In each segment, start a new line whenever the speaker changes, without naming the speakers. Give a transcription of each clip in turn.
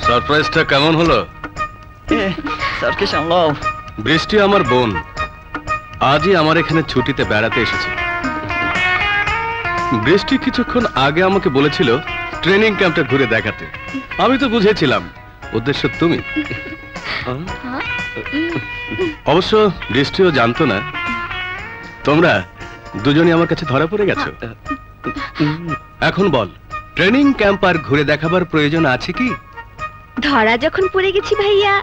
সারপ্রাইজটা কেমন হলো?
স্যারকে সামলাও।
বৃষ্টি আমার বোন, আজই আমার এখানে ছুটিতে বেড়াতে এসেছে। বৃষ্টি কিছুক্ষণ আগে আমাকে বলেছিল ট্রেনিং ক্যাম্পটা ঘুরে দেখাতে। আমি তো বুঝেছিলাম উদ্দেশ্য তুমি। অবশ্য বৃষ্টিও জানতো না তোমরা দুজনই আমার কাছে ধরা পড়ে গেছো। এখন বল, ট্রেনিং ক্যাম্প আর ঘুরে দেখাবার প্রয়োজন আছে কি?
ধরা যখন পড়ে গেছি ভাইয়া,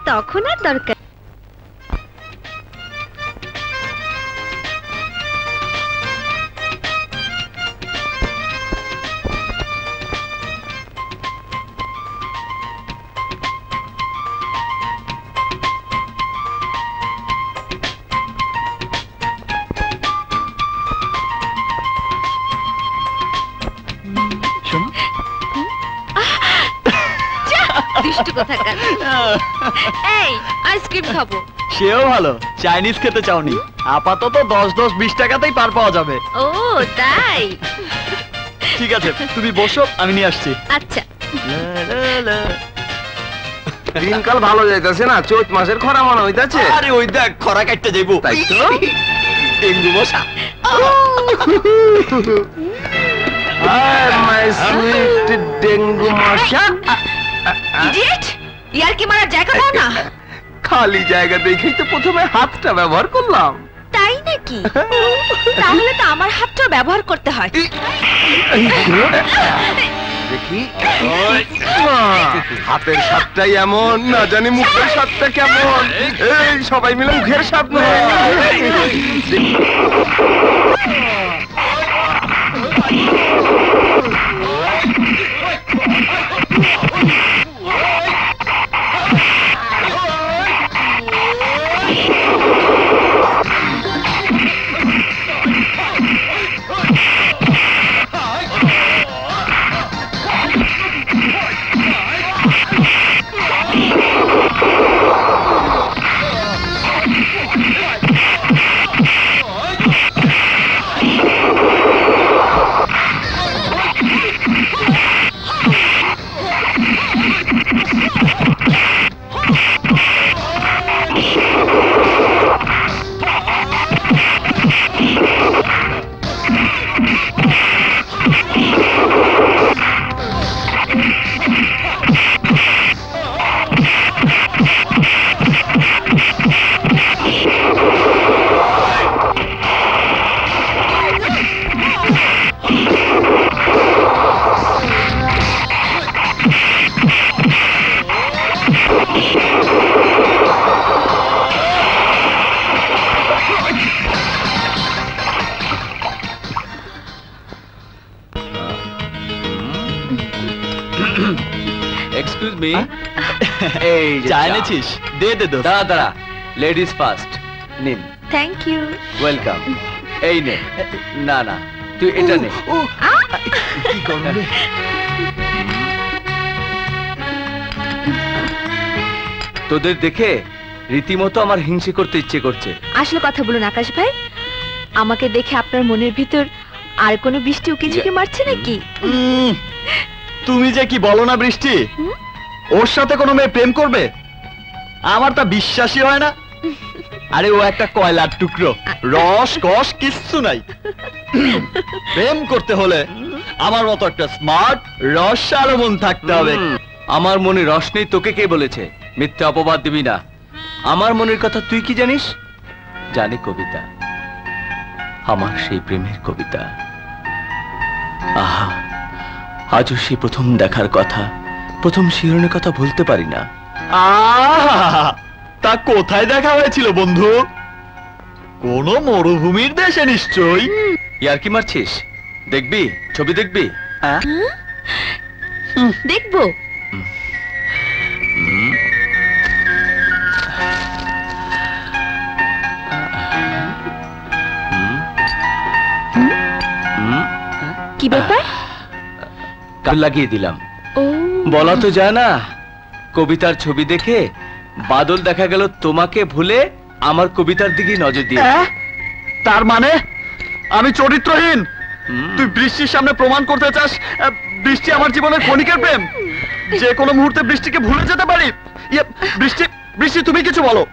তখন আর দরকার।
আইসক্রিম খাবো।
সেও ভালো, চাইনিজ খেতে চাওনি? আপাতত 10-20 টাকাতেই পার পাওয়া যাবে।
ও তাই?
ঠিক আছে, তুমি বসো, আমি নিয়ে আসছি।
আচ্ছা।
দিনকাল ভালো যাইতেছে না, চৈত মাসের খরা মনে হইতাছে।
আরে ওই দেখ, খরা কাটতে যাইবো।
তাই তো।
ডেঙ্গু মশা।
মাই সুইট ডেঙ্গু মশা।
ইডিয়েট, ইয়ার কি মারা জায়গা দাও না।
খালি জায়গা দেখেই তো প্রথমে হাতটা ব্যবহার করলাম।
তাই নাকি? তাহলে তো আমার হাতটা ব্যবহার করতে হয়।
দেখি হাতের স্বাদটাই এমন, না জানি মুখের স্বাদটা কেমন। এই সবাই মিলে মুখের স্বাদ নেয়।
এক্সকিউজ মি, এই চা এনেছিস? দে দে দোস্ত। দাঁড়া দাঁড়া, লেডিস ফার্স্ট। নিন।
Thank you.
ওয়েলকাম। এই নে। না না, তুই এটা নে। কি করবে? তোদের দেখে রীতিমতো আমার হিংসে করতে ইচ্ছে করছে।
আসলে কথা বলুন আকাশ ভাই, আমাকে দেখে আপনার মনের ভিতর আর কোনো বৃষ্টি উকি ঝুঁকি মারছে নাকি?
তুমি যে কি বলো না বৃষ্টি, ওর সাথে কোনো মেয়ে প্রেম করবে? আমার তা বিশ্বাসই হয় না। আরে ও একটা কয়লার টুকরো, রস কস কিচ্ছু নাই। প্রেম করতে হলে আমার মতো একটা স্মার্ট রসালো মন থাকতে হবে। আমার মনে রস নেই তোকে কে বলেছে? মিথ্যা অপবাদ দিবি না। আমার মনের কথা তুই কি জানিস? জানি কবিতা, আমার সেই প্রেমের কবিতা। আহা, আজও সেই প্রথম দেখার কথা, প্রথম শিহরণের কথা ভুলতে পারি না। তা কোথায় দেখা হয়েছিল বন্ধু? কোন মরুভূমির দেশে নিশ্চয়ই। ইয়ার কি মারছিস? দেখবি? ছবি দেখবি?
দেখবো। কি ব্যাপার?
কাল লাগিয়ে দিলাম।
ও,
বলা তো যায় না। কবিতার ছবি দেখে বাদল দেখা গেল তোমাকে ভুলে আমার কবিতার দিকে নজর দিয়ে। তার মানে আমি চরিত্রহীন? তুই বৃষ্টির সামনে প্রমাণ করতে চাস বৃষ্টি আমার জীবনের ক্ষণিকের প্রেম, যে কোনো মুহূর্তে বৃষ্টিকে ভুলে যেতে পারি? বৃষ্টি, বৃষ্টি তুমি কিছু বলো।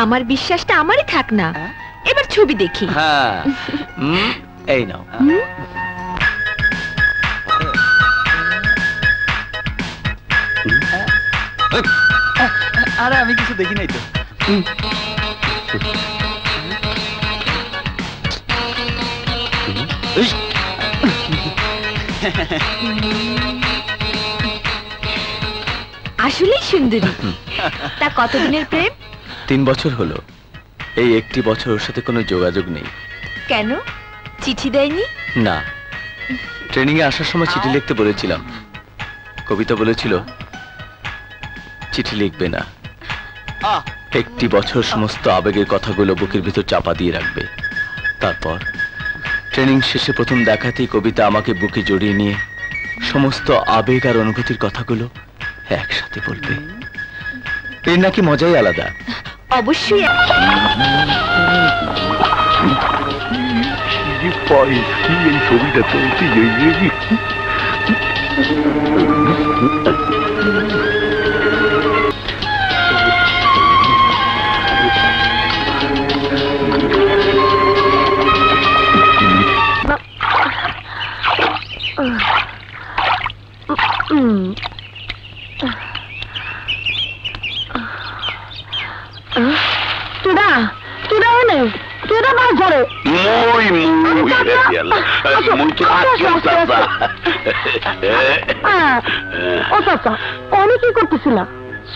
আমার বিশ্বাসটা আমারই থাক না, এবার ছবি দেখি।
হ্যাঁ, এই নাও। আরে আমি কিছু দেখি নাই তো।
আসলেই সুন্দরী। তা কতদিনের প্রেম?
3 বছর হলো। এই একটি বছর ওর সাথে কোনো যোগাযোগ নেই।
কেন, চিঠি দেয়নি?
না, ট্রেনিং এ আসার সময় চিঠি লিখতে বলেছিলাম। কবিতা বলেছিল চিঠি লিখবে না, একটি বছর সমস্ত আবেগের কথাগুলো বুকের ভিতর চাপা দিয়ে রাখবে। তারপর ট্রেনিং শেষে প্রথম দেখাতেই কবিতা আমাকে বুকে জড়িয়ে নিয়ে সমস্ত আবেগ আর অনুভূতির কথাগুলো একসাথে বলবে। এর নাকি মজাই আলাদা।
অবশ্যই।
এই ছবিটা চলতে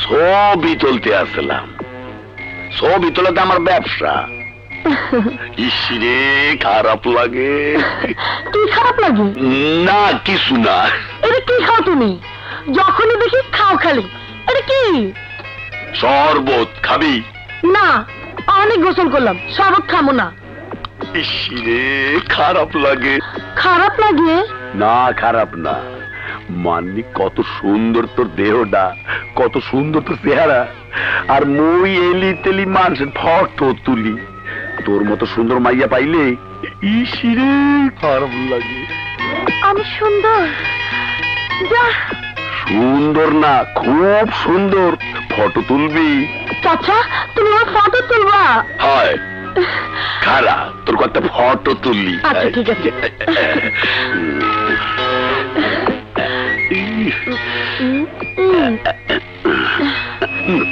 ছবি তুলতে আসলাম। ছবি তোলাতে আমার ব্যবসা। ইসরে খারাপ লাগে।
কি খারাপ লাগে?
না কিছু না।
এটা কি খাও তুমি? যখনই দেখি খাও খালি। এটা কি?
শরবত খাবি?
না, অনেক গোসল করলাম, শরবত খাবো না।
ইসরে খারাপ লাগে।
খারাপ লাগে?
না খারাপ না, মাননি কত সুন্দর তোর দেহটা, কত সুন্দর তোর চেহারা। আর মই এলি তেলি মানুষের ফটো তুলি, তোর মতো সুন্দর মাইয়া পাইলে ইসিরে খারাপ লাগে।
আমি সুন্দর? যা।
সুন্দর না, খুব সুন্দর। ফটো তুলবি?
চাচা, তুমি আমার ফটো তুলবা?
হয়, খারা তোর কত ফটো তুললি।
আচ্ছা ঠিক আছে।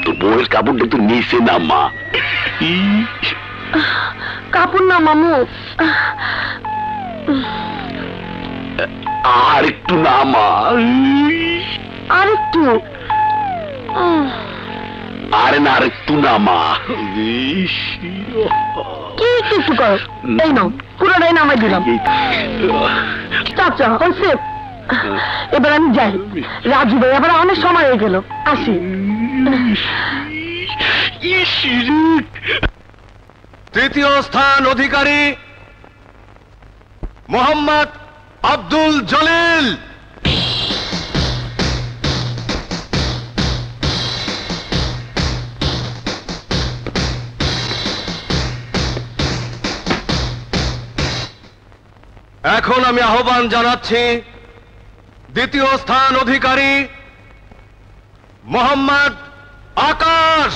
তোর বউয়ের কাপড়টা তো নিচে নামা।
কাপড় না মামু,
আর একটু নামা।
আর একটু।
আরে না, আর একটু নামা।
কি কিছু করো? এই নাও, পুরোটাই নামাই দিলাম। চাচা হয়েছে, এবার আমি যাই। রাজু ভাই আবার অনেক সময় হয়ে গেল, আসি।
তৃতীয় স্থান অধিকারী মোহাম্মদ আব্দুল জলিল। এখন আমি আহ্বান জানাচ্ছি দ্বিতীয় স্থান অধিকারী মোহাম্মদ আকাশ।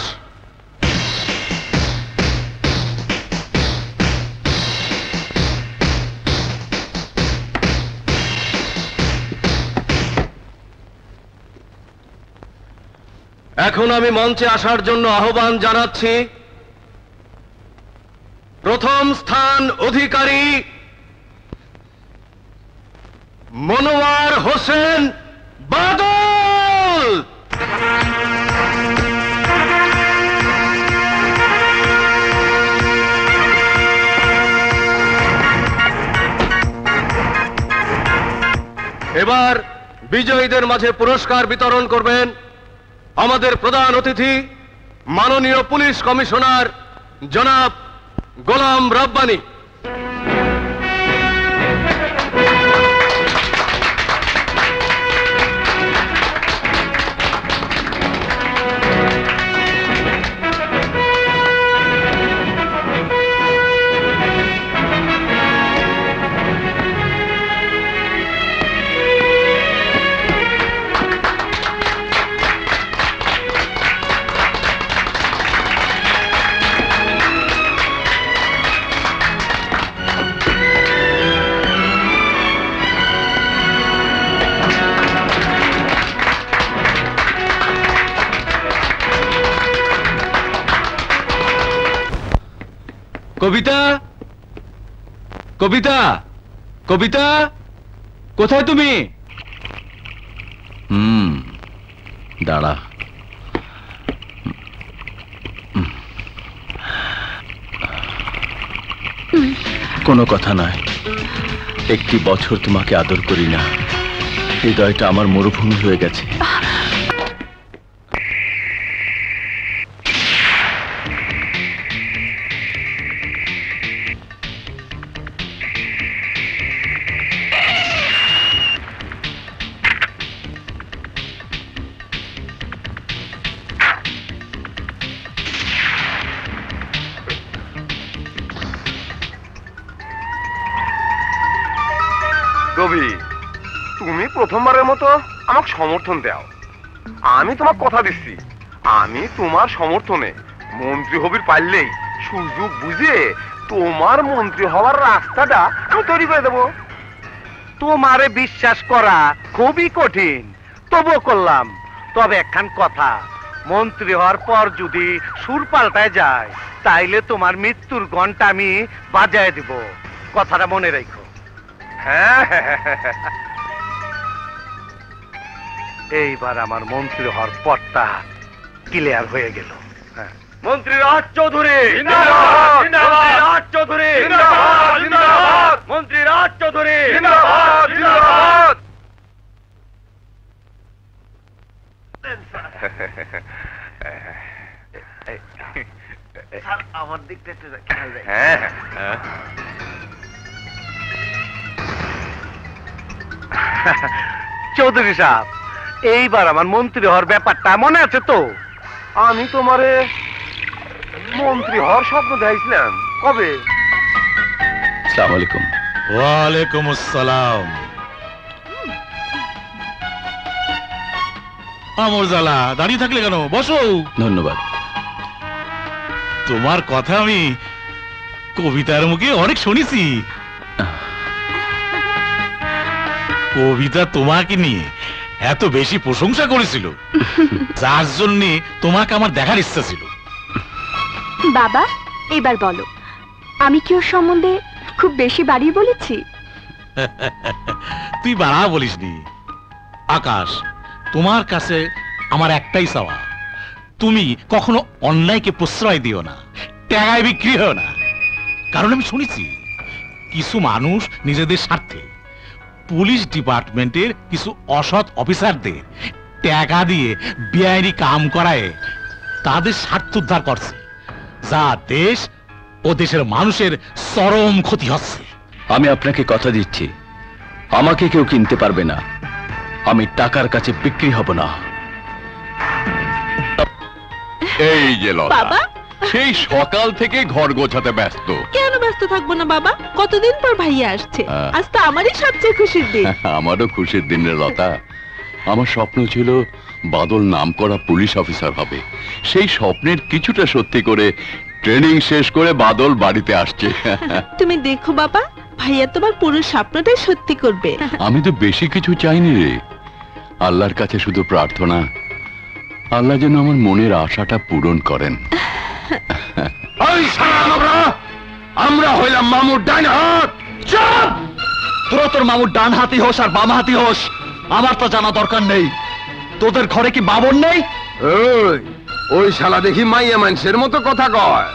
এখন আমি মঞ্চে আসার জন্য আহ্বান জানাচ্ছি প্রথম স্থান অধিকারী মনোয়ার হোসেন বাদল। এবার বিজয়ীদের মাঝে পুরস্কার বিতরণ করবেন আমাদের প্রধান অতিথি মাননীয় পুলিশ কমিশনার জনাব গোলাম রব্বানী। কবিতা, কবিতা, কবিতা, কোথায় তুমি? দাঁড়া। কোনো কথা নয়, একটি বছর তোমাকে আদর করি না, হৃদয়টা আমার মরুভূমি হয়ে গেছে।
রবি, তুমি প্রথমবারের মতো আমাকে সমর্থন দাও। আমি তোমাকে কথা দিচ্ছি, আমি তোমার সমর্থনে মন্ত্রী হবির পারলেই সুযোগ বুঝে তোমার মন্ত্রী হওয়ার রাস্তাটা আমি তৈরি করে দেবো। তোমারে বিশ্বাস করা খুবই কঠিন, তবুও করলাম। তবে একখান কথা, মন্ত্রী হওয়ার পর যদি সুর পাল্টায় যায় তাইলে তোমার মৃত্যুর ঘন্টা আমি বাজায় দিব, কথাটা মনে রাখো। এইবার আমার মন্ত্রী হওয়ার পথটা ক্লিয়ার হয়ে গেল। মন্ত্রী রাজ চৌধুরী, রাজ চৌধুরী, মন্ত্রী রাজ চৌধুরী। আমার দিকটা একটু খেয়াল রাখ। হ্যাঁ, চৌধুরী সাহেব, এইবার আমার মন্ত্রী হওয়ার ব্যাপারটা মনে আছে তো? আমি তোমারে মন্ত্রী হওয়ার স্বপ্ন দেখাইছিলাম কবে?
আসসালামু আলাইকুম।
ওয়ালাইকুম আসসালাম। আমর জালা, দাঁড়িয়ে থাকলে কেন? বসো।
ধন্যবাদ।
তোমার কথা আমি কবিতার মুখে অনেক শুনেছি। কবিতা তোমাকে নিয়ে এত বেশি প্রশংসা করেছিল, যার জন্য তোমাকে আমার দেখার ইচ্ছা ছিল।
বাবা, এবার বলো, আমি কি ওর সম্বন্ধে খুব বেশি বাড়িয়ে বলেছি?
তুই বাড়া বলিসনি। আকাশ, তোমার কাছে আমার একটাই চাওয়া, তুমি কখনো অন্যায়কে প্রশ্রয় দিও না, টাকায় বিক্রি হও না। কারণ আমি শুনেছি কিছু মানুষ নিজেদের স্বার্থে পুলিশ ডিপার্টমেন্টের কিছু অসৎ অফিসারদের টাকা দিয়ে বেআইনি কাম করায় তাদের স্বার্থ উদ্ধার করছে, যা দেশ ও দেশের মানুষের চরম ক্ষতি হচ্ছে।
আমি আপনাকে কথা দিচ্ছি, আমাকে কেউ কিনতে পারবে না, আমি টাকার কাছে বিক্রি হব না।
এই যে লতা,
বাবা,
সেই সকাল থেকে ঘর গোছাতে ব্যস্ত।
কেন ব্যস্ত থাকবো না বাবা? কতদিন পর ভাইয়া আসছে, আজ তো আমারই সবচেয়ে খুশির দিন।
আমারও খুশির দিনের লতা। আমার স্বপ্ন ছিল বাদল নামকরা পুলিশ অফিসার হবে। সেই স্বপ্নের কিছুটা সত্যি করে ট্রেনিং শেষ করে বাদল বাড়িতে আসছে।
তুমি দেখো বাবা, ভাইয়া তোমার পুরো স্বপ্নটাই সত্যি করবে।
আমি তো বেশি কিছু চাইনি রে, আল্লাহর কাছে শুধু প্রার্থনা, আল্লাহ যেন আমার মনের আশাটা পূরণ করেন।
আমরা হইলাম মামুর ডান হাত।
চুপ! তোরা তোর মামুর ডান হাতি হোস আর বাম হাতি হোস, আমার তো জানা দরকার নেই। তোদের ঘরে কি বাবন নেই?
ওই শালা দেখি মাইয়া মানুষের মতো কথা কয়,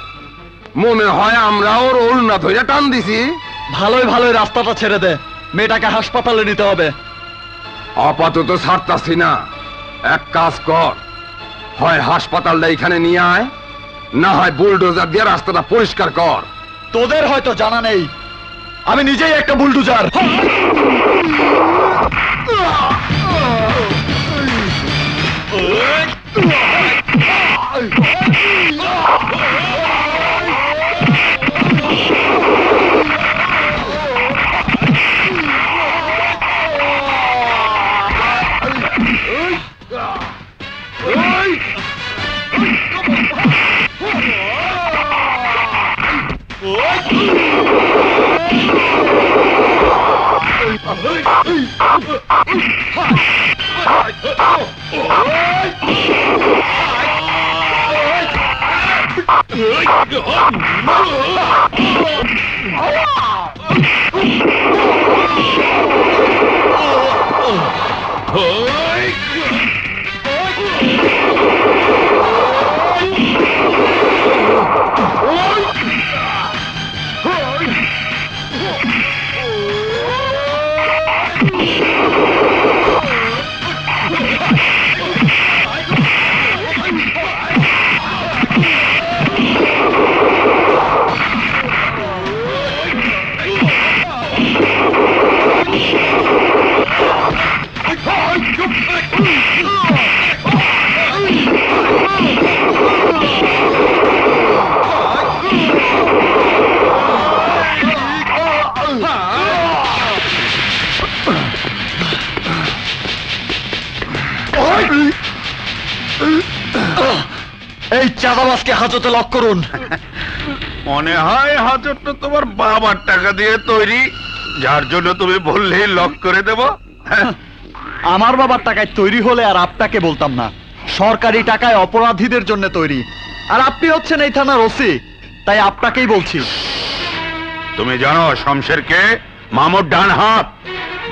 মনে হয় আমরা ওর ওড়না ধরে টান দিছি।
ভালোই ভালোই রাস্তাটা ছেড়ে দে, মেয়েটাকে হাসপাতালে নিতে হবে।
আপাতত ছাড়তাছি না, এক কাজ কর, হয় হাসপাতালটা এখানে নিয়ে আয়, না হয় বুলডোজার দিয়ে রাস্তাটা পরিষ্কার কর।
তোদের হয়তো জানা নেই, আমি নিজেই একটা বুলডোজার। এই চাঁদাবাজকে হাজতে লক করুন।
মনে হয় হাজতটা তোমার বাবার টাকা দিয়ে তৈরি, যার জন্য তুমি বললেই লক করে দেব।
আমার বাবার টাকায় তৈরি হলে আর আপনাকে বলতাম না, সরকারি টাকায় অপরাধীদের জন্য তৈরি। আর আপনি হচ্ছেন এই থানার ওসি, তাই আপনাকেই বলছি।
তুমি জানো শমশেরকে? মামুর ডান হাত।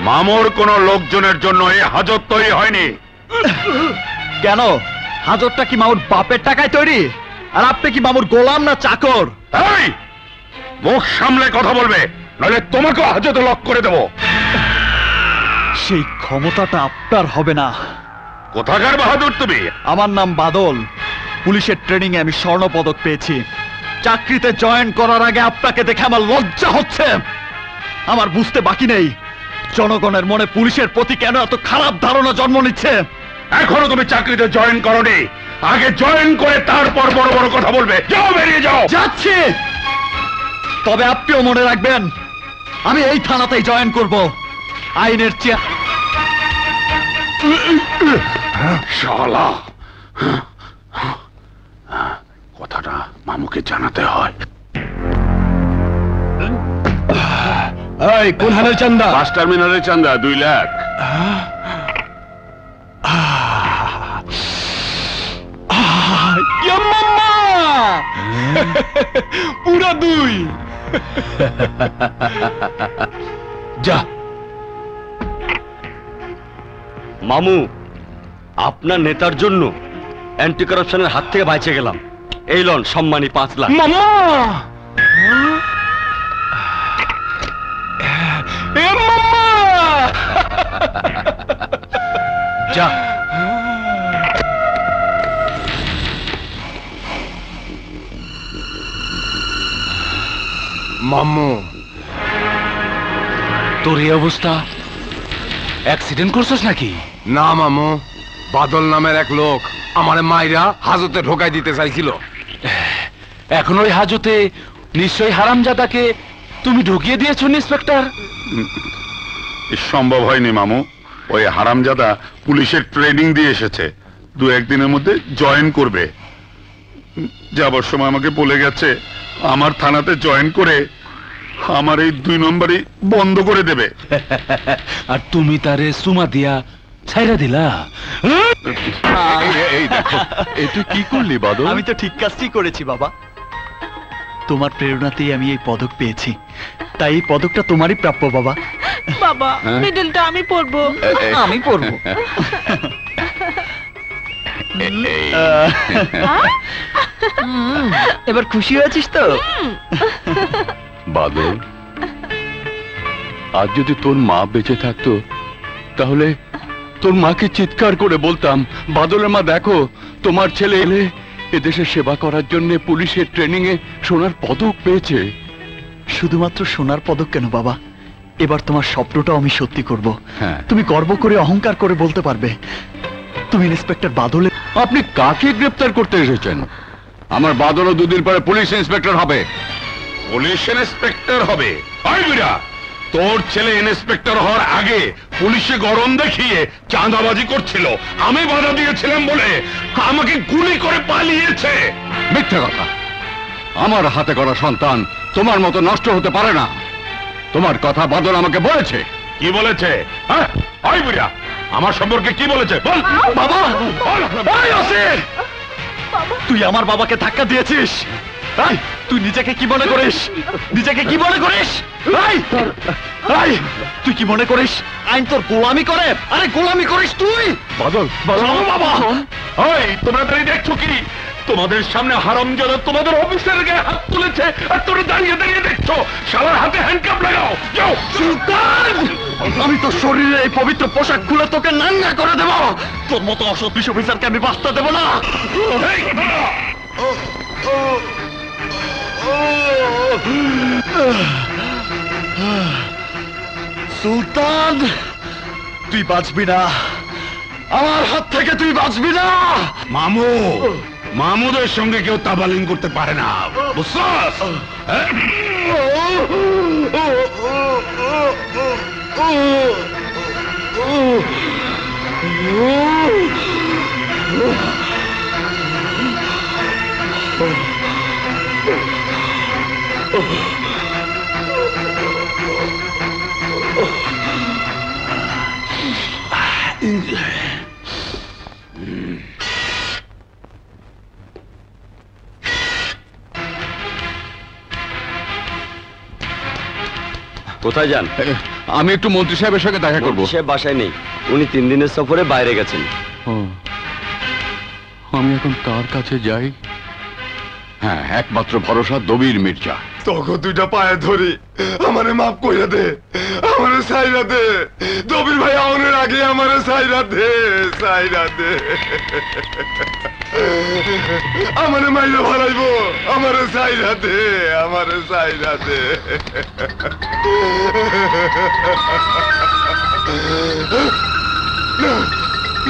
মামুর কোন লোকজনের জন্য এই হাজত তৈরি হয়নি।
কেন, হাজতটা কি মামুর বাপের টাকায় তৈরি? আর আপনি কি মামুর গোলাম না চাকর?
এই, মুখ সামলে কথা বলবে, নইলে তোমাকে হাজতে লক করে দেব।
সেই ক্ষমতাটা আপনার হবে না।
কোথাকার বাহাদুর তুমি?
আমার নাম বাদল। পুলিশের ট্রেনিং এ আমি স্বর্ণ পদক পেয়েছি। চাকরিতে জয়েন করার আগে আপনাকে দেখে আমার লজ্জা হচ্ছে। আমার বুঝতে বাকি নেই জনগণের মনে পুলিশের প্রতি কেন এত খারাপ ধারণা জন্ম নিচ্ছে।
এখনো তুমি চাকরিতে জয়েন করোনি, আগে জয়েন করে তারপর বড় বড় কথা বলবে। যাও, বেরিয়ে যাও।
যাচ্ছি, তবে আপনিও মনে রাখবেন আমি এই থানাতেই জয়েন করব। আইনের চেয়ে
শালা, কথাটা মামুকে জানাতে হয়।
এই কোন হালের চান্দা?
বাস টার্মিনালের চান্দা 2 লাখ।
পুরা 2। যা
মামু, আপনার নেতার জন্য অ্যান্টি কারাপশনের হাত থেকে বাঁচে গেলাম। এই লন সম্মানী 5 লাখ।
মামা, এ মামা, যা। মাম্মু, তোর এই অবস্থা, অ্যাক্সিডেন্ট করছিস নাকি?
না মামু, বাদল নামের এক লোক আমারে মাইরা হাজতে ঢোকাই দিতে চাইছিল।
এখন ওই হাজতে নিশ্চয়ই হারামজাদাকে তুমি ঢুকিয়ে দিয়েছো ইন্সপেক্টর।
সম্ভব হয়নি মামু, ওই হারামজাদা পুলিশের ট্রেনিং দিয়ে এসেছে, 2-1 দিনের মধ্যে জয়েন করবে। যাবার সময় আমাকে বলে গেছে আমার থানাতে জয়েন করে আমার এই 2 নম্বরই বন্ধ করে দেবে।
আর তুমি তারে সুমা দিয়া ছাইরা দিলা।
এই দেখো, তুই কি করলি বাদল?
আমি তো ঠিক কাজটি করেছি বাবা। তোমার প্রেরণাতেই আমি এই পদক পেয়েছি, তাই এই পদকটা তোমারই প্রাপ্য বাবা।
বাবা, মেডেলটা আমি পরবো।
আমি পরবো। এবার খুশি হয়েছিস তো?
বাদল, আজ যদি তোর মা বেঁচে থাকতো তাহলে তোর মাকে চিৎকার করে বলতাম, বাদলের মা দেখো, তোমার ছেলে এলে এদেশের সেবা করার জন্য পুলিশের ট্রেনিং এ সোনার পদক পেয়েছে।
শুধুমাত্র সোনার পদক কেন বাবা, এবার তোমার স্বপ্নটাও আমি সত্যি করব।
হ্যাঁ।
তুমি গর্ব করে অহংকার করে বলতে পারবে তুমি ইন্সপেক্টর বাদলের।
আপনি কাকে গ্রেফতার করতে এসেছেন? আমার বাদলও 2 দিন পরে পুলিশ ইন্সপেক্টর হবে। পুলিশ ইন্সপেক্টর হবে? তোর ছেলে ইন্সপেক্টর হওয়ার আগে পুলিশে গরম দেখিয়ে চাঁদাবাজি করছিল, আমি বাধা দিয়েছিলাম বলে আমাকে গুলি করে পালিয়েছে।
মিথ্যে কথা। আমার হাতে করা সন্তান তোমার মতো নষ্ট হতে পারে না। তোমার কথা বাদল আমাকে বলেছে।
কি বলেছে? হ্যাঁ, ওই বুড়া আমার সম্পর্কে কি বলেছে বল।
বাবা,
বল।
তুই আমার বাবাকে ধাক্কা দিয়েছিস। তুই নিজেকে কি মনে করিস? নিজেকে কি মনে করিস? তুই কি মনে করিস আইন তোর গোলামি করে? আরে গোলামি করিস তুই?
বাদল
বাবা
তোমরা দাঁড়িয়ে দেখছো কি? তোমাদের সামনে হারামজাদা তোমাদের অফিসের গায়ে হাত তুলেছে আর তোমরা দাঁড়িয়ে দাঁড়িয়ে দেখছো। শালার হাতে হ্যান্ডকাপ লাগাও। যাও
সুলতান, আমি তো শরীরে এই পবিত্র পোশাক খুলে তোকে নাঙ্গা করে দেব। তোর মতো অসৎ পুলিশ অফিসারকে আমি বাঁচতে দেব না। সুলতান, তুই বাঁচবি না, আমার হাত থেকে তুই বাঁচবি না।
মামু, মামুদের সঙ্গে কেউ তাবালিং করতে পারে না, বুঝছস?
কোথায় যান?
আমি একটু মন্ত্রী সাহেবের সঙ্গে দেখা করবো।
সে বাসায় নেই, উনি 3 দিনের সফরে বাইরে গেছেন।
আমি এখন কার কাছে যাই? হ্যাঁ, একমাত্র ভরসা দবির মির্জা।
তোকে দুইটা পায়ে ধরি, আমারে মাফ কইরা দে, আমারে সাইরা দে। দবির ভাই আউনের আগে আমারে সাইরা দে, সাইরা দে। আমারে মাইরা ভালাইবো, আমারে সাইরা দে, আমারে সাইরা দে।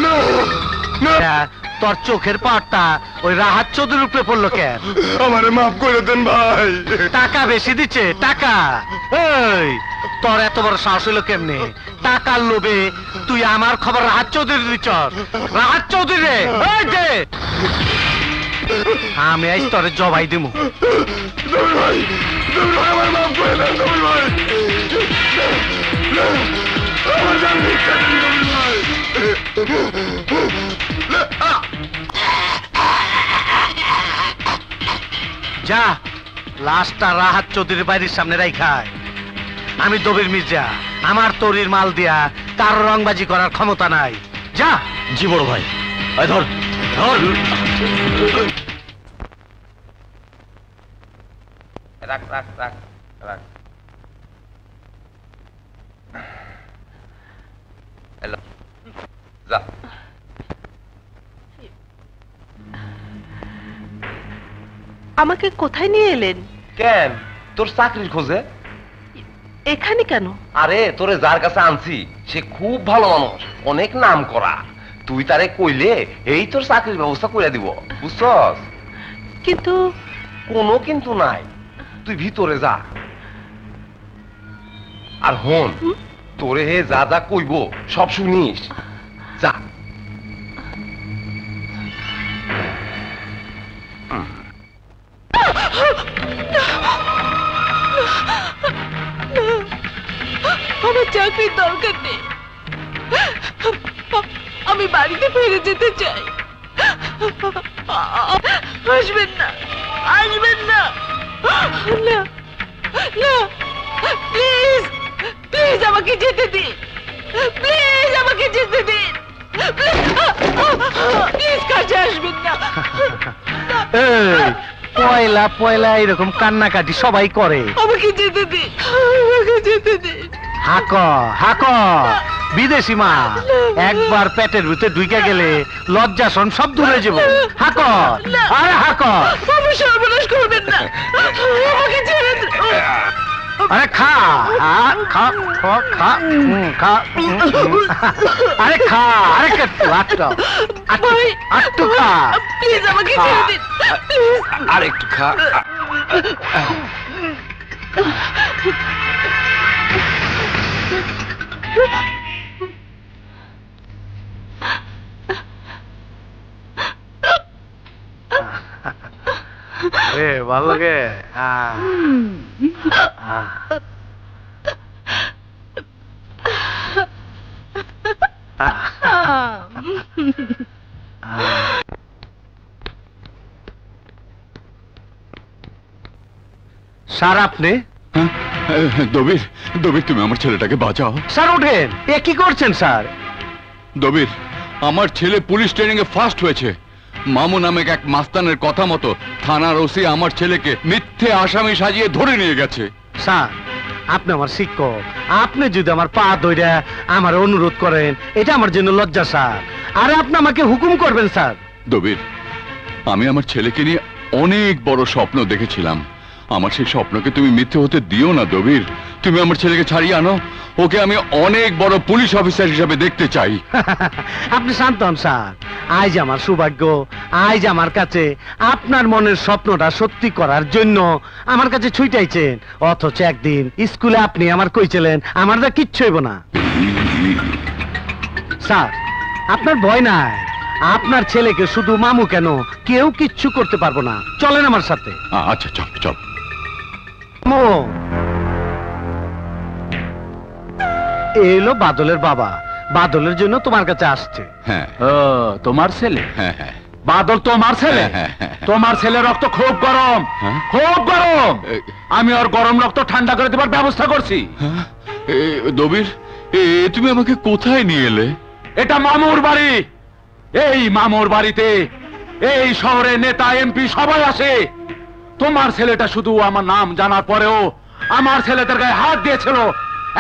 না না না,
তোর চোখের পাটটা ওই রাহাত চৌধুরীর উপরে পড়লো কেন?
আমারে মাফ করে দেন ভাই।
টাকা বেশি দিচ্ছে টাকা। এই তোর এত বড় সাহস হলো কেমনে? টাকার লোভে তুই আমার খবর রাহাত চৌধুরী দিচ্ছ? রাহাত চৌধুরী রে, এই যে আমি আজ তোরে জবাই দেবো।
দবির ভাই, দবির ভাই আমার মাফ করে দেন। দবির ভাই, আমার জান ভিক্ষা দেন। দবির ভাই,
যা লাশটা রাহাত চৌধুরীর বাড়ির সামনে রাখায়। আমি দবির মির্জা, আমার তরির মাল দিয়া তার রংবাজি করার ক্ষমতা নাই। যা।
জি বড় ভাই। ধর ধর।
রাখ রাখ রাখ রাখ। হ্যালো, যা।
আমাকে কোথায় নিয়ে এলেন?
কেন তোর চাকরির খোঁজে?
এখানে কেন?
আরে তোরে যার কাছে আনছি সে খুব ভালো মানুষ, অনেক নাম করা। তুই তারে কইলে এই তোর চাকরির ব্যবস্থা করে দিব, বুঝছস?
কিন্তু
কোনো কিন্তু নাই, তুই ভিতরে যা। আর হন, তোরে হে যা যা কইব সব শুনিস, যা।
আমার চাকরির দরকার নেই, আমি বাড়িতে ফিরে যেতে চাই। আসবেন না, আসবেন না, না না, প্লিজ প্লিজ আমাকে যেতে দিন, প্লিজ আমাকে যেতে দিন, প্লিজ কাছে আসবেন না।
পয়লা পয়লা এরকম কান্নাকাটি সবাই করে।
আমাকে যেতে দিন, আমাকে যেতে দিন।
হাক হাক, বিদেশি মা একবার পেটের ভিতরে ঢুকে গেলে লজ্জাসন সব দূরে যাব। হাক, আরে হাক।
আমি সর্বনাশ করবেন না, আমাকে ছেড়ে দিন।
আরে খা খা খা খা খা, আরে খা, আরে আটটা আটটু খা,
প্লিজ আমাকে ছেড়ে দিন, প্লিজ।
আর একটু খা।
ভালো লাগে। স্যার আপনি?
দবির, দবির তুমি আমার ছেলেটাকে বাঁচাও।
স্যার ওঠেন, এ কি করছেন স্যার?
দবির, আমার ছেলে পুলিশ ট্রেনিং এ ফার্স্ট হয়েছে। মামু নামে এক মাস্তানের কথা মতো থানার ওসি আমার ছেলেকে মিথ্যে আসামি সাজিয়ে ধরে নিয়ে গেছে।
স্যার আপনি আমার শিক্ষক, আপনি যদি আমার পা ধইরা আমার অনুরোধ করেন এটা আমার জন্য লজ্জা স্যার। আরে আপনি আমাকে হুকুম করবেন স্যার।
দবির, আমি আমার ছেলেকে নিয়ে অনেক বড় স্বপ্ন দেখেছিলাম। আমার সেই স্বপ্নকে তুমি মিথ্যে হতে দিও না দবির। তুমি আমার ছেলেকে ছাড়িয়ে আনো, ওকে আমি অনেক বড় পুলিশ অফিসার হিসাবে দেখতে চাই।
আপনি শান্ত হন স্যার। আজ আমার সৌভাগ্য, আজ আমার কাছে আপনার মনের স্বপ্নটা সত্যি করার জন্য আমার কাছে ছুটাইছেন, অথচ একদিন স্কুলে আপনি আমার কইছিলেন আমার যা কিচ্ছু হইব না। স্যার আপনার ভয় নাই, আপনার ছেলেকে শুধু মামু কেন কেউ কিচ্ছু করতে পারবো না। চলেন আমার সাথে।
আচ্ছা চল চল।
এলো বাদলের বাবা, বাদলের জন্য তোমার কাছে আসছে।
হ্যাঁ।
ও তোমার ছেলে?
হ্যাঁ হ্যাঁ।
বাদল তোমার ছেলে? তোমার ছেলের রক্ত খুব গরম, খুব গরম। আমি ওর গরম রক্ত ঠান্ডা করে দেবার ব্যবস্থা করছি।
দবির, তুমি আমাকে কোথায় নিয়ে এলে?
এটা মামুর বাড়ি। এই মামুর বাড়িতে এই শহরে নেতা এমপি সবাই আসে। তোমার ছেলেটা শুধু আমার নাম জানার পরেও আমার ছেলেদের গায়ে হাত দিয়েছিল।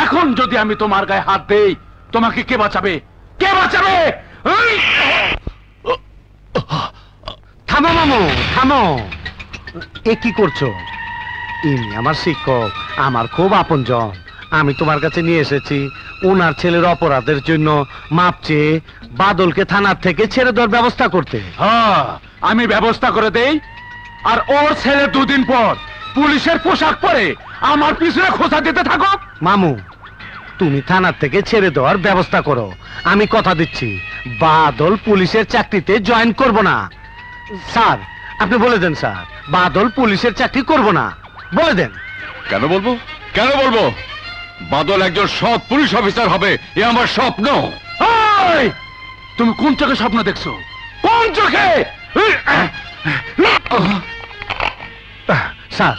এখন যদি আমি তোমার গায়ে হাত দেই, তোমাকে কে বাঁচাবে? কে বাঁচাবে?
থামো মামু, থামো। এ কি করছো? ইনি আমার শিক্ষক, আমার খুব আপনজন। আমি তোমার কাছে নিয়ে এসেছি ওনার ছেলের অপরাধের জন্য মাপ চেয়ে বাদলকে থানার থেকে ছেড়ে দেওয়ার ব্যবস্থা করতে।
হ্যাঁ, আমি ব্যবস্থা করে দেই। আর ওর ছেলে দুদিন পর পুলিশের পোশাক পরে আমার পিছনে খোঁচা দিতে থাকো।
মামু, তুমি থানার থেকে ছেড়ে দেওয়ার ব্যবস্থা করো। আমি কথা দিচ্ছি বাদল পুলিশের চাকরিতে জয়েন করব না। স্যার আপনি বলে দেন স্যার, বাদল পুলিশের চাকরি করব না, বলে দেন।
কেন বলবো, কেন বলবো? বাদল একজন সৎ পুলিশ অফিসার হবে, এ আমার স্বপ্ন।
তুমি কোন চোখে স্বপ্ন দেখছো? কোন চোখে?
স্যার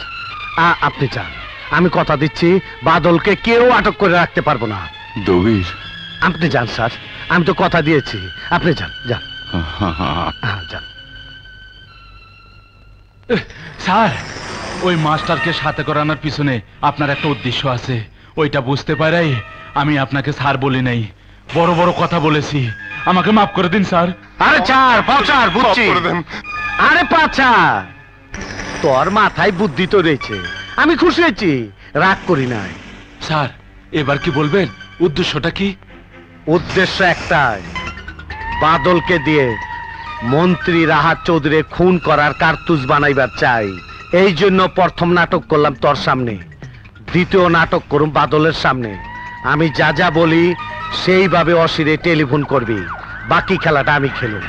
আপনি চান, আমি কথা দিচ্ছি বাদলকে কেউ আটক করে রাখতে পারবো না।
দবির,
আপনি যান স্যার, আমি তো কথা দিয়েছি। আপনি যান, যান যান।
স্যার, ওই মাস্টারকে সাথে করানোর পিছনে আপনার একটা উদ্দেশ্য আছে। ওইটা বুঝতে পারাই আমি আপনাকে স্যার বলি নাই, বড় বড় কথা বলেছি। আমাকে মাফ করে দিন স্যার।
আরে চার পাচার বুঝছি। আরে পাচার, তোর মাথায় বুদ্ধি তো রয়েছে, আমি খুশি হয়েছি, রাগ করি নাই।
স্যার এবার কি বলবেন? উদ্দেশ্যটা কি?
উদ্দেশ্য একটাই, বাদলকে দিয়ে মন্ত্রী রাহাত চৌধুরী খুন করার কার্তুজ বানাইবার চাই। এই জন্য প্রথম নাটক করলাম তোর সামনে, দ্বিতীয় নাটক করুম বাদলের সামনে। আমি যা যা বলি সেইভাবে অশিরে টেলিফোন করবি, বাকি খেলাটা আমি খেলুম।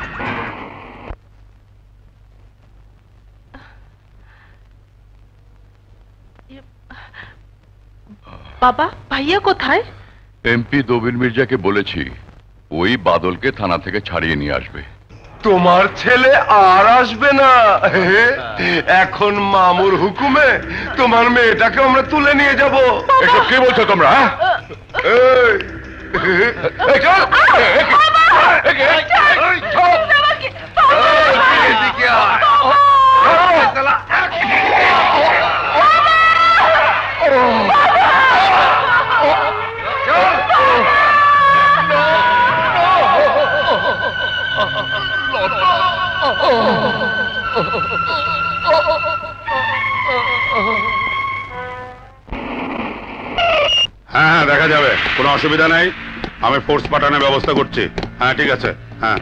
বাবা, ভাইয়া কোথায়?
এমপি দবির মির্জাকে বলেছি ওই বাদলকে থানা থেকে ছাড়িয়ে নিয়ে আসবে।
তোমার ছেলে আর আসবে না। এখন মামুর হুকুমে তোমার মেয়েটাকে আমরা তুলে নিয়ে যাব।
এসব কি বলছো তোমরা?
হ্যাঁ দেখা যাবে, কোনো অসুবিধা নাই। আমি ফোর্স পাঠানোর ব্যবস্থা করছি। হ্যাঁ ঠিক আছে। হ্যাঁ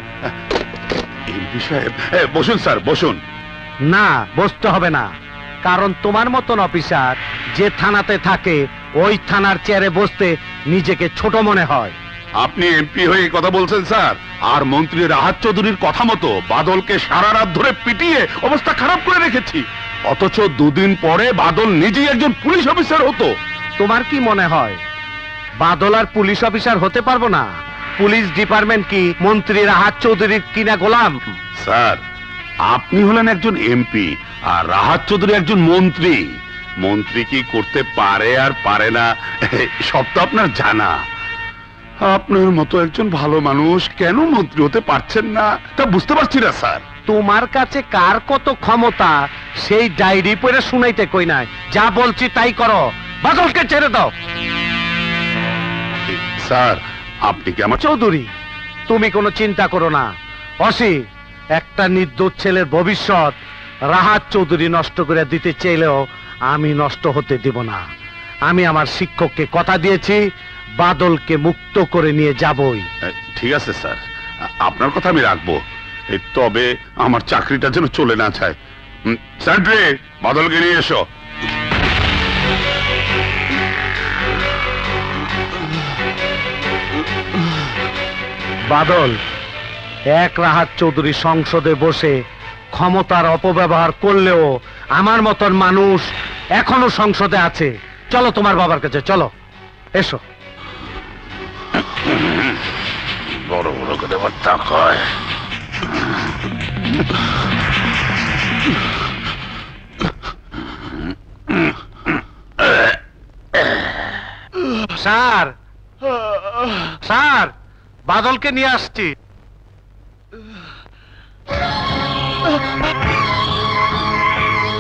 এমপি সাহেব, বসুন স্যার বসুন।
না, বসতে হবে না, কারণ তোমার মতন অফিসার যে থানাতে থাকে ওই থানার চেয়ারে বসতে নিজেকে ছোট মনে হয়।
আপনি এমপি হয়ে কথা বলছেন স্যার, আর মন্ত্রী রাহাত চৌধুরীর কথা মতো বাদলকে সারা রাত ধরে পিটিয়ে অবস্থা খারাপ করে রেখেছি, অথচ দুদিন পরে বাদল নিজেই একজন পুলিশ অফিসার হতো।
তোমার কি মনে হয় বাদল আর পুলিশ অফিসার হতে পারবো না? পুলিশ ডিপার্টমেন্ট কি মন্ত্রী রাহাত চৌধুরীর কিনা গোলাম?
স্যার আপনি হলেন একজন এমপি আর রাহাত চৌধুরী একজন মন্ত্রী। মন্ত্রী কি করতে পারে আর পারে না সব তো আপনার জানা। আপনার মতো একজন ভালো মানুষ কেন মন্ত্রী হতে পারছেন না তা বুঝতে পারছি না স্যার।
তোমার কাছে কার কত ক্ষমতা সেই ডায়েরি পড়ে শুনাইতে কই নাই, যা বলছি তাই করো। বাদলকে ছেড়ে দাও।
স্যার আপনি কি আমার
চৌধুরী, তুমি কোনো চিন্তা করো না। অসি, একটা নির্দোষ ছেলের ভবিষ্যৎ রাহাত চৌধুরী নষ্ট করে দিতে চাইলেও আমি নষ্ট হতে দিব না। আমি আমার শিক্ষককে কথা দিয়েছি, বাদলকে মুক্ত করে নিয়ে যাবই।
ঠিক আছে স্যার, আপনার কথা আমি রাখবো, তবে আমার চাকরিটা যেন চলে না যায়। স্যান্ড্রে, বাদলকে নিয়ে এসো।
বাদল, এক রাহাত চৌধুরী সংসদে বসে ক্ষমতার অপব্যবহার করলেও আমার মতন মানুষ এখনো সংসদে আছে। চলো তোমার বাবার কাছে, চলো, এসো।
বড় বড় করে বার্তা কয়।
স্যার, স্যার, বাদলকে নিয়ে আসছি।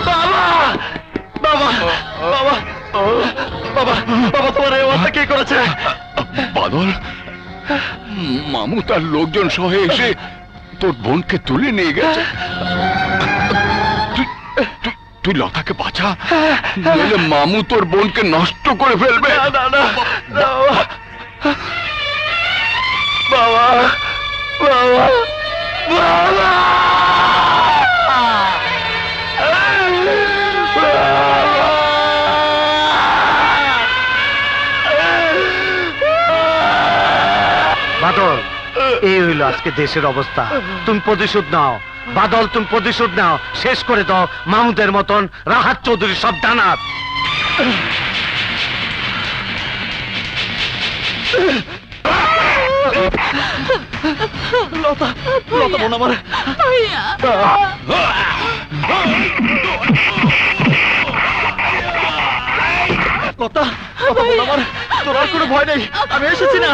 বাবা বাবা বাবা বাবা বাবা, তোমার এই অবস্থা কে করেছে?
বাদল, মামু তার লোকজন সহে এসে তোর বোনকে তুলে নিয়ে গেছে। তুই লতাকে বাঁচা, নইলে মামু তোর বোনকে নষ্ট করে ফেলবে।
বাবা বাবা বাবা,
বাদল, এই হইল আজকে দেশের অবস্থা। তুমি প্রতিশোধ নাও বাদল, তুমি প্রতিশোধ নাও, শেষ করে দাও মামুদের মতন রাহাত চৌধুরী সব ডানাত।
লতা, লতা বোন আমার। কথা কথা বোন আমার, তোর আর কোনো ভয় নেই, আমি এসেছি না।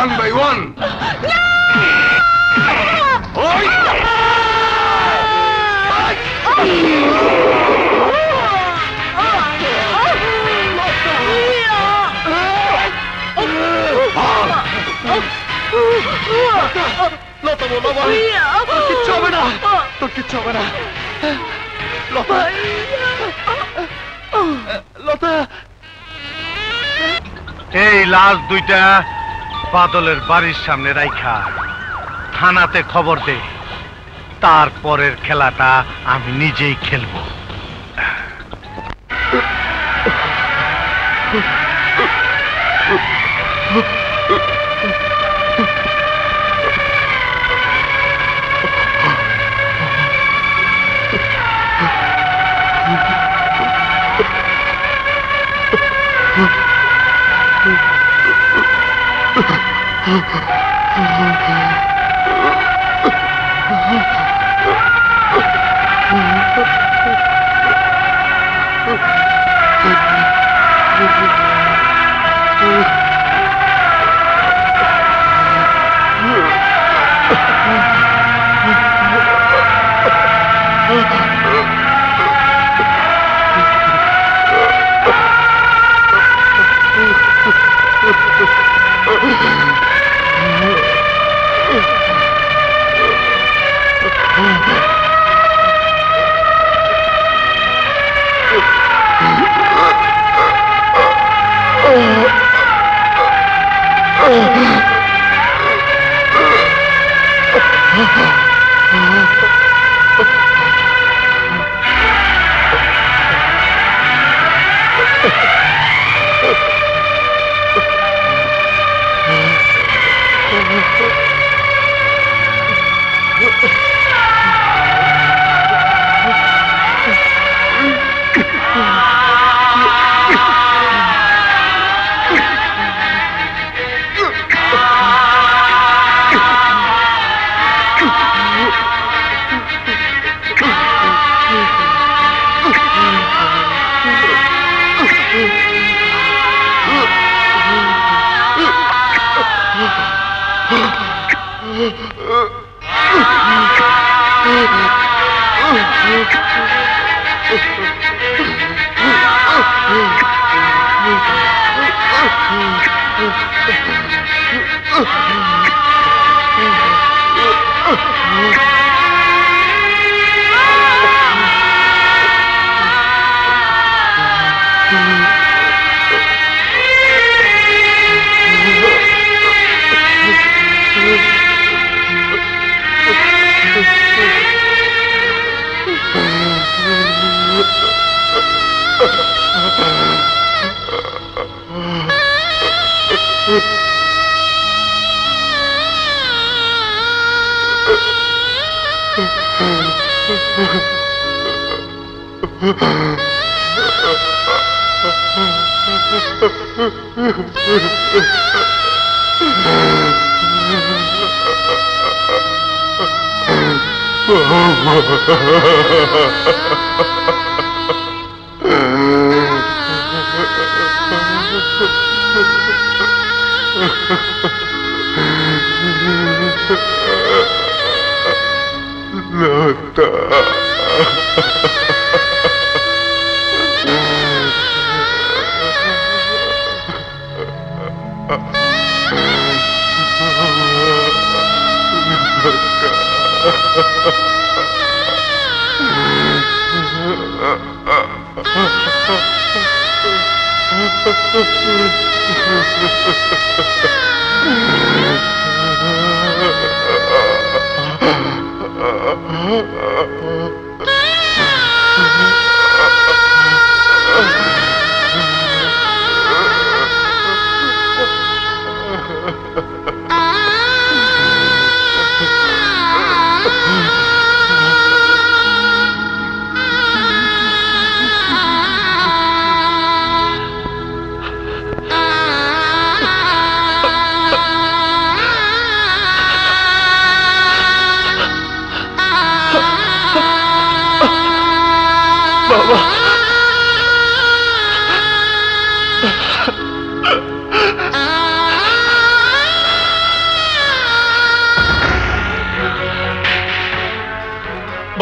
One by one.
লতা বল আমার, তোর কিচ্ছু হবে না, তোর কিচ্ছু হবে না। লতা, লতা।
এই লাশ দুইটা বাদলের বাড়ির সামনে রাইখা থানাতে খবর দে, তারপরের খেলাটা আমি নিজেই খেলবো।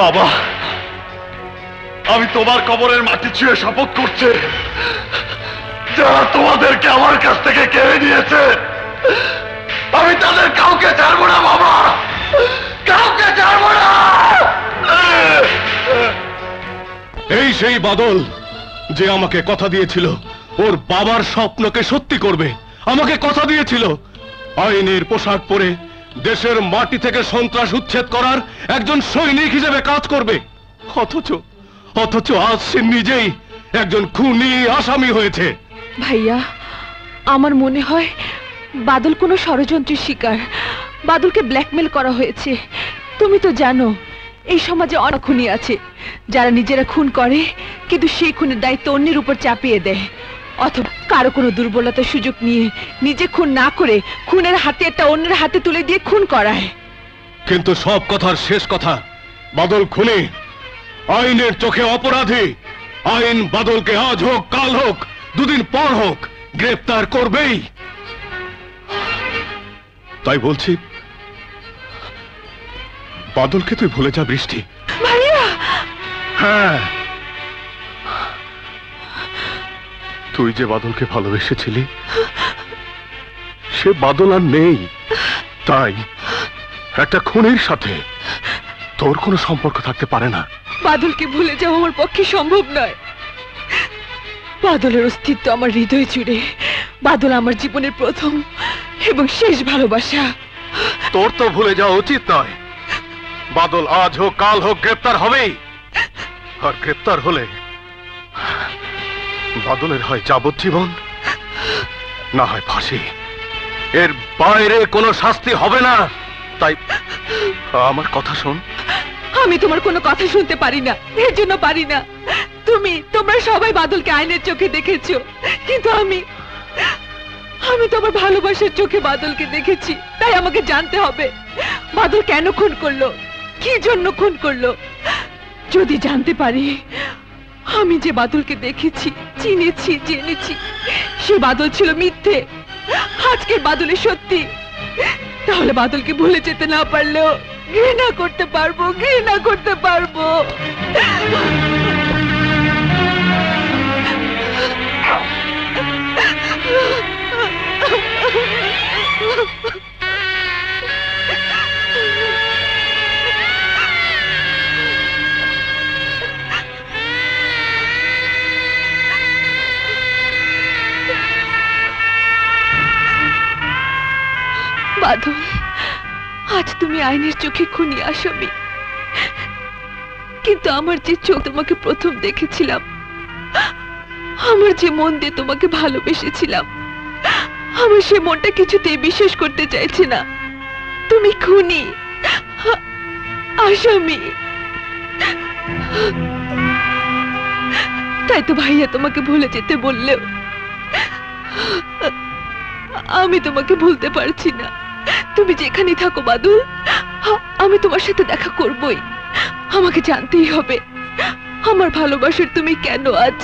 বাবা, আমি তোমার কবরের মাটি ছুঁয়ে শপথ করছি, যারা তোমাদেরকে আমার কাছ থেকে কেড়ে নিয়েছে আমি তাদের কাউকে ছাড়বো না বাবা, কাউকে ছাড়বো না।
এই সেই বাদল যে আমাকে কথা দিয়েছিল ওর বাবার স্বপ্নকে সত্যি করবে, আমাকে কথা দিয়েছিল আইনের পোশাক পরে দেশের মাটি থেকে সন্ত্রাস উচ্ছেদ করার একজন সৈনিক হিসেবে কাজ করবে। অথচ আজ সে নিজেই একজন খুনি আসামি হয়েছে।
ভাইয়া, আমার মনে হয় বাদল কোনো ষড়যন্ত্রের শিকার, বাদলকে ব্ল্যাকমেল করা হয়েছে। তুমি তো জানো এই সমাজে অনেক খুনি আছে যারা নিজেরা খুন করে কিন্তু সেই খুনের দায়িত্ব অন্যের উপর চাপিয়ে দেয়। অথবা কারো কোনো দুর্বলতার সুযোগ নিয়ে নিজে খুন না করে খুনের হাতিয়ারটা অন্যের হাতে তুলে দিয়ে খুন করায়।
কিন্তু সব কথার শেষ কথা, বাদল খুনি, আইনের চোখে অপরাধী। আইন বাদলকে আজ হোক কাল হোক দুদিন পর হোক গ্রেফতার করবেই। তাই বলছি, বাদলকে তুই ভুলে যা বৃষ্টি।
ভাইয়া,
হ্যাঁ, তুই যে বাদলকে ভালোবেসেছিলি সে বাদল আর নেই। তাই একটা খুনির সাথে তোর কোনো সম্পর্ক থাকতে পারে না।
বাদলকে ভুলে যাওয়া আমার পক্ষে সম্ভব নয়। বাদলের অস্তিত্ব আমার হৃদয় জুড়ে। বাদল আমার জীবনের প্রথম এবং শেষ ভালোবাসা।
তোর তো ভুলে যাওয়া উচিত নয়। বাদল আজ হোক কাল হোক গ্রেপ্তার হবেই। আর গ্রেপ্তার হলে বাদলের হয় যাবজ্জীবন, না হয় ফাঁসি। এর বাইরে কোনো শাস্তি হবে না। তাই আমার কথা শোন।
আমি তোমার কোনো কথা শুনতে পারি না, এর জন্য পারি না। তোমরা সবাই বাদলকে আইনের চোখে দেখেছো, কিন্তু আমি তোমার ভালোবাসার চোখে বাদলকে দেখেছি। তাই আমাকে জানতে হবে বাদল কেন খুন করলো, কি জন্য খুন করলো। যদি জানতে পারি আমি যে বাদলকে দেখেছি, চিনেছি, জেনেছি সে বাদল ছিল মিথ্যে, আজকের বাদলে সত্যি, তাহলে বাদলকে ভুলে যেতে না পারলেও ঘৃণা করতে পারবো, ঘৃণা করতে পারবো। বাদল, আজ তুমি আইনের চোখে খুনি আসামি, কিন্তু আমার যে চোখ তোমাকে প্রথম দেখেছিলাম, আমার যে মন দিয়ে তোমাকে ভালোবেসেছিলাম, আমার সে মনটা কিছুতেই বিশ্বাস করতে চাইছে না তুমি খুনি, আসামি। তাই তো ভাইয়া তোমাকে ভুলে যেতে বললেও আমি তোমাকে ভুলতে পারছি না। তুমি যেখানেই থাকো বাদল, আমি তোমার সাথে দেখা করবই। আমাকে জানতেই হবে আমার ভালোবাসার তুমি কেন আজ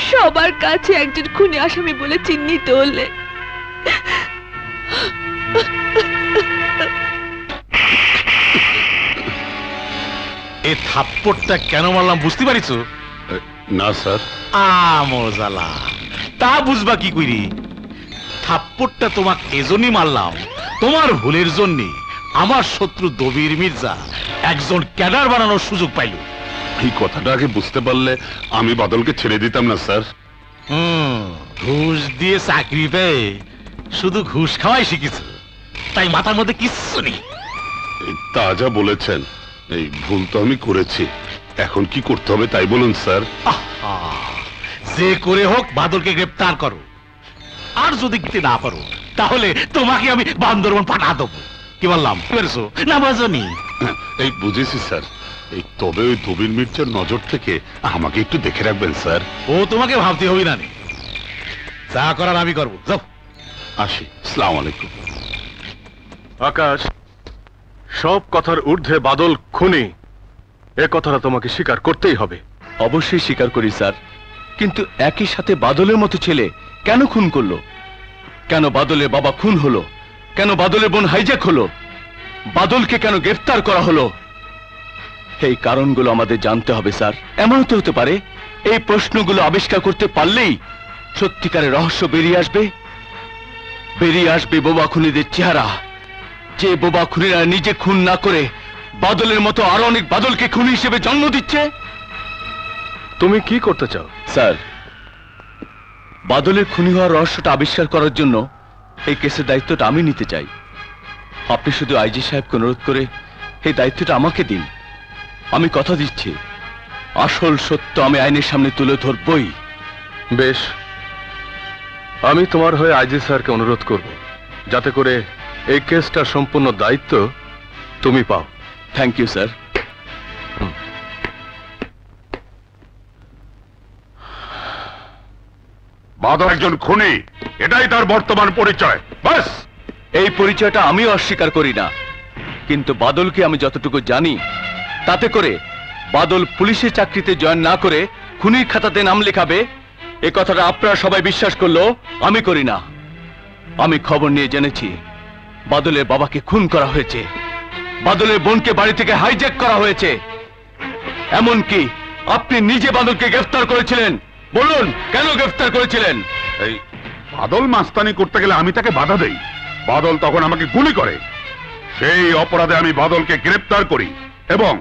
সবার কাছে একজন খুনি আসামি বলে চিহ্নিত হলে।
এই থাপ্পড়টা কেন মারলাম বুঝতে পারিস?
না স্যার।
মজালা, তা বুঝবা কি করি? থাপ্পড়টা তোমাকে এজন্যই মারলাম, তোমার ভুলের জন্য আমার শত্রু দবির মির্জা একজন ক্যাডার বানানোর সুযোগ পাইল।
এই কথাটা আগে বুঝতে পারলে আমি বাদলকে ছেড়ে দিতাম না স্যার।
ঘুষ দিয়ে চাকরি পেয়ে শুধু ঘুষ খাওয়াই শিখেছ, তাই মাথার মধ্যে কিচ্ছু নেই।
তা যা বলেছেন, এই ভুল তো আমি করেছি, এখন কি করতে হবে তাই বলুন স্যার।
যে করে হোক বাদলকে গ্রেপ্তার করো, আর যদি দিতে না পারো তাহলে তোমাকে আমি বান্দরবন পাঠা দেবো। কি বললাম পেরেছো না বাজনি?
এই বুঝেছি স্যার। এই তবে ওই দবির মির্জার নজর থেকে আমাকে একটু দেখে রাখবেন স্যার।
ও তোমাকে ভাবতে হবে না, যা করার আমি করবো। যাও,
আসি। আসসালামু আলাইকুম।
আকাশ, সব কথার ঊর্ধ্বে বাদল খুনি, এ কথাটা তোমাকে স্বীকার করতেই হবে।
অবশ্যই স্বীকার করি স্যার, কিন্তু একই সাথে বাদলের মতো ছেলে কেন খুন করলো? কেন বাদলের বাবা খুন হলো? কেন বাদলের বোন হাইজ্যাক হলো? বাদলকে কেন গ্রেফতার করা হলো? এই কারণগুলো আমাদের জানতে হবে স্যার। এমন তো হতে পারে এই প্রশ্নগুলো আবিষ্কার করতে পারলেই সত্যিকারের রহস্য বেরিয়ে আসবে। বেরিয়ে আসবে বোবা খুনিদের চেহারা, যে বোবা খুনিরা নিজে খুন না করে বাদলের মতো আরো অনেক বাদলকে খুনি হিসেবে জন্ম দিচ্ছে।
তুমি কি করতে চাও?
স্যার, বাদলের খুনি হওয়ার রহস্যটা আবিষ্কার করার জন্য এই কেসের দায়িত্বটা আমি নিতে চাই। আপনি শুধু আইজি সাহেবকে অনুরোধ করে এই দায়িত্বটা আমাকে দিন। আমি কথা দিচ্ছি, আসল সত্য আমি আইনের সামনে তুলে ধরবই।
বেশ, আমি তোমার হয়ে আইজি স্যারকে অনুরোধ করব যাতে করে এই কেসটার সম্পূর্ণ দায়িত্ব তুমি পাও।
Thank you sir.
বাদল একজন খুনি, এটাই তার বর্তমান পরিচয়। বাস,
এই পরিচয়টা আমিও অস্বীকার করি না, কিন্তু বাদলকে আমি যতটুকু জানি তাতে করে বাদল পুলিশের চাকরিতে জয়েন না করে খুনির খাতাতে নাম লেখাবে, এ কথাটা আপনারা সবাই বিশ্বাস করলো, আমি করি না। আমি খবর নিয়ে জেনেছি বাদলের বাবাকে খুন করা হয়েছে, বাদলের বোনকে বাড়ি থেকে হাইজ্যাক করা হয়েছে, এমনকি আপনি নিজে বাদলকে গ্রেফতার করেছিলেন। বলুন কেন গ্রেফতার করেছিলেন?
এই বাদল মাস্তানি করতে গেলে আমি তাকে বাধা দেই, বাদল তখন আমাকে গুলি করে। সেই অপরাধে আমি বাদলকে গ্রেফতার করি এবং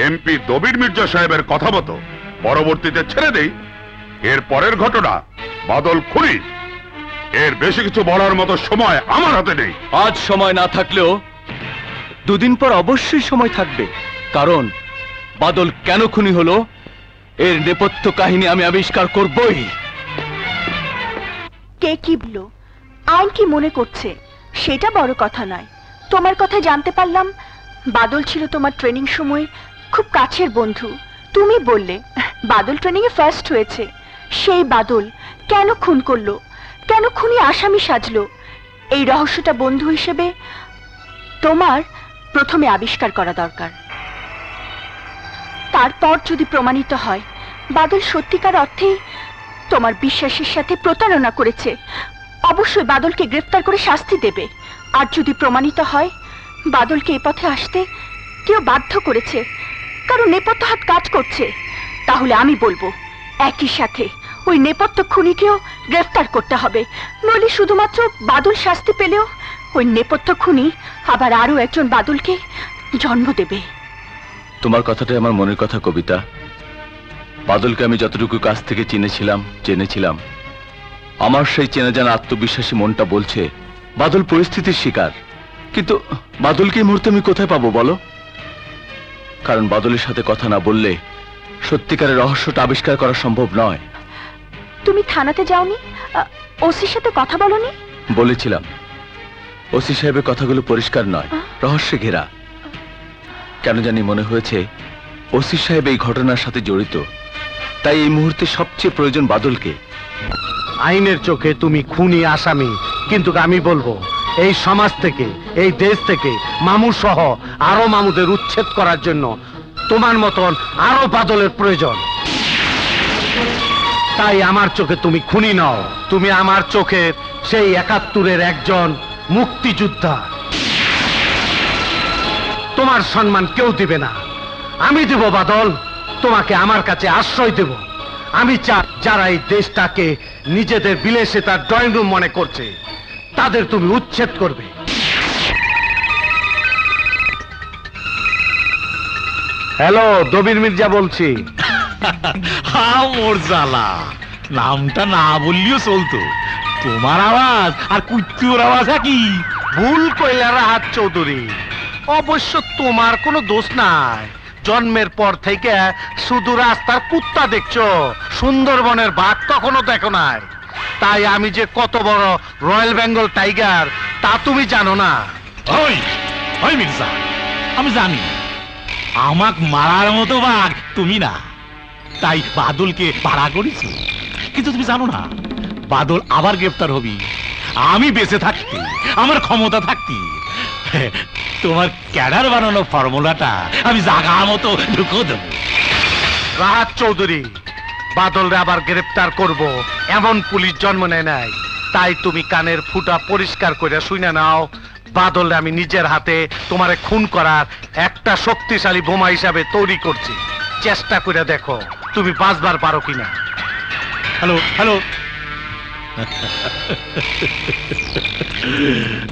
এমপি দবির মির্জা সাহেবের কথা মতো পরবর্তীতে ছেড়ে দেই। এর পরের ঘটনা, বাদল খুনি। এর বেশি কিছু বলার মতো সময় আমার হাতে নেই।
আজ সময় না থাকলেও দুদিন পর অবশ্যই সময় থাকবে, কারণ বাদল কেন খুনি হলো এর নেপথ্য কাহিনী আমি আবিষ্কার করবই।
কে কি বলল, আইন কি মনে করছে সেটা বড় কথা নয়। তোমার কথা জানতে পারলাম বাদল ছিল তোমার ট্রেনিং সময় খুব কাছের বন্ধু। তুমি বললে বাদল ট্রেনিং এ ফার্স্ট হয়েছে। সেই বাদল কেন খুন করলো, কেন খুনি আসামি সাজলো, এই রহস্যটা বন্ধু হিসেবে তোমার প্রথমে আবিষ্কার করা দরকার। তারপর যদি প্রমাণিত হয় বাদল সত্যিকার অর্থেই তোমার বিশ্বাসের সাথে প্রতারণা করেছে, অবশ্যই বাদলকে গ্রেফতার করে শাস্তি দেবে। আর যদি প্রমাণিত হয় বাদলকে এ পথে আসতে কেউ বাধ্য করেছে, কারণ নেপথ্য হাত কাজ করছে, তাহলে আমি বলবো একই সাথে ওই নেপথ্য খুনিকেও গ্রেফতার করতে হবে। নইলে শুধুমাত্র বাদল শাস্তি পেলেও ওই নেপথ্য খুনি আবার আরো একজন বাদলকে জন্ম দেবে।
তোমার কথাটাই আমার মনের কথা কবিতা। বাদলকে আমি যতটুকু কাছ থেকে জেনেছিলাম, আমার সেই চেনা জানা আত্মবিশ্বাসী মনটা বলছে বাদল পরিস্থিতির শিকার। কিন্তু বাদলকে এই মুহূর্তে আমি কোথায় পাবো বলো? কারণ বাদলের সাথে কথা না বললে সত্যিকারের রহস্যটা আবিষ্কার করা সম্ভব নয়।
তুমি থানাতে যাওনি? ওসির সাথে কথা বলনি?
বলেছিলাম, ওসি সাহেবের কথাগুলো পরিষ্কার নয়, রহস্যে ঘেরা। কেন জানি মনে হয়েছে ওসি সাহেব এই ঘটনার সাথে জড়িত, তাই এই মুহূর্তে সবচেয়ে প্রয়োজন বাদলকে।
আইনের চোখে তুমি খুনি আসামি, কিন্তু আমি বলবো এই সমাজ থেকে, এই দেশ থেকে মামু সহ আরো মামুদের উচ্ছেদ করার জন্য তোমার মতন আরো বাদলের প্রয়োজন। তাই আমার চোখে তুমি খুনি নও, তুমি আমার চোখে সেই ৭১-এর একজন মুক্তিযোদ্ধা। তোমার সম্মান কেউ দিবে না, আমি দেব বাদল, তোমাকে আমার কাছে আশ্রয় দেব। আমি চাই যারা এই দেশটাকে নিজেদের বিলাসিতার ড্রয়িং রুম মনে করছে তাদের তুমি উচ্ছেদ করবে। হ্যালো, দবির মির্জা বলছি।
মোর জ্বালা, নামটা না বললেও চলতো। তোমার আওয়াজ আর কুত্তুর আওয়াজ একই।
ভুল কইলা রাহাত চৌধুরী, অবশ্য তোমার কোনো দোষ নাই। জন্মের পর থেকে শুধু রাস্তার কুত্তা দেখছো, সুন্দরবনের বাঘ কখনো দেখো নাই। তাই আমি যে কত বড় রয়্যাল বেঙ্গল টাইগার তা তুমি জানো না।
ওই মির্জা, আমি জানি আমাক মারার মতো বাঘ তুমি না, তাই বাদলকে ভাড়া করেছি। কিন্তু তুমি জানো না বাদল আবার গ্রেফতার হবি আমি বেঁচে থাকতে, আমার ক্ষমতা থাকতে। তোমার ক্যাডার বানানো ফর্মুলাটা আমি জাগা মতো ঢুকো দেব।
রাহাত চৌধুরী, বাদলরে আবার গ্রেফতার করব এমন পুলিশ জন্ম নেয় নাই। তাই তুমি কানের ফুটা পরিষ্কার করে শুনে নাও, বাদলরে আমি নিজের হাতে তোমারে খুন করার একটা শক্তিশালী বোমা হিসাবে তৈরি করছি। চেষ্টা করে দেখো তুমি বাঁচবার পারো কিনা।
হ্যালো হ্যালো,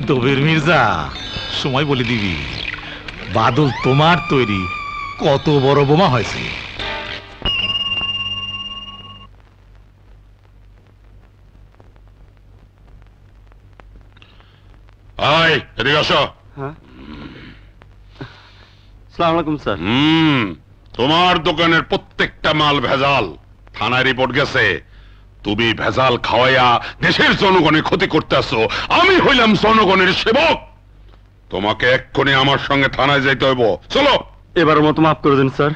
দবির মির্জা, সময় বলে দিবি বাদল তোমার তৈরি কত বড় বোমা হয়েছে।
এদিকে আসো।
আসসালামু আলাইকুম স্যার।
তোমার দোকানের প্রত্যেকটা মাল ভেজাল, থানায় রিপোর্ট গেছে। তুমি ভেজাল খাওয়াইয়া দেশের জনগণের ক্ষতি করতে আসো। আমি হইলাম জনগণের সেবক। তোমাকে এক্ষুনি আমার সঙ্গে থানায় যাইতে হইব। চলো।
এবারের মতো মাফ করে দিন স্যার।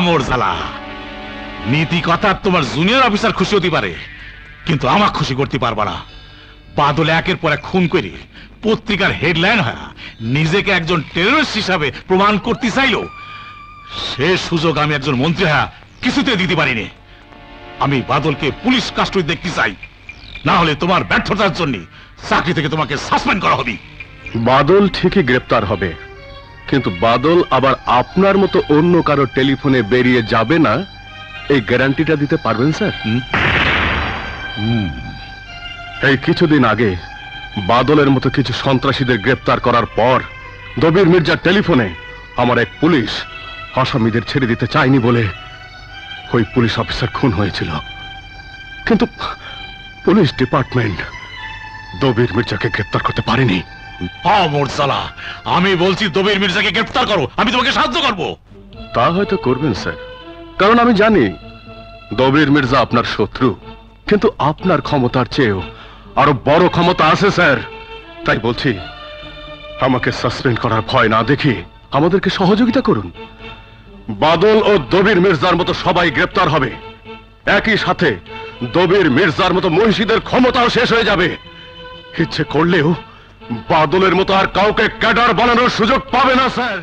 মোরজালা, নীতি কথা তোমার জুনিয়র অফিসার খুশি হতে পারে, কিন্তু আমাকে খুশি করতে পারবা না। বাদল একের পর এক খুন করে পত্রিকার হেডলাইন হয় নিজেকে একজন টেররিস্ট হিসাবে প্রমাণ করতে চাইল, সে সুযোগ আমি একজন মন্ত্রী হ্যাঁ কিছুতে দিতে পারিনি। আমি বাদলকে পুলিশ কাস্টডি দেখতে চাই, না হলে তোমার ব্যর্থতার জন্য চাকরি থেকে তোমাকে সাসপেন্ড করা হবে।
বাদল ঠিকই গ্রেপ্তার হবে, কিন্তু বাদল আবার আপনার মতো অন্য কারো টেলিফোনে বেরিয়ে যাবে না, এই গ্যারান্টিটা দিতে পারবেন স্যার? এই কিছুদিন আগে বাদলের মতো কিছু সন্ত্রাসীদের গ্রেপ্তার করার পর দবির মির্জার টেলিফোনে আমার এক পুলিশ আসামিদের ছেড়ে দিতে চায়নি বলে ওই পুলিশ অফিসার খুন হয়েছিল, কিন্তু পুলিশ ডিপার্টমেন্ট দবির মির্জাকে গ্রেপ্তার করতে পারেনি।
মোরজালা, আমি বলছি দবির মির্জাকে গ্রেফতার করো, আমি তোমাকে সাহায্য করব।
তা হয়তো করবেন স্যার, কারণ আমি জানি দবির মির্জা আপনার শত্রু, কিন্তু আপনার ক্ষমতার চেয়েও আরো বড় ক্ষমতা আছে স্যার। তাই বলছি, আমাকে সাসপেন্ড করার ভয় না দেখি আমাদেরকে সহযোগিতা করুন। বাদল ও দবির মির্জার মতো সবাই গ্রেপ্তার হবে, একই সাথে দবির মির্জার মতো মহিষীদের ক্ষমতাও শেষ হয়ে যাবে। ইচ্ছে করলেও বাদলের মতো আর কাউকে ক্যাডার বানানোর সুযোগ পাবে না স্যার।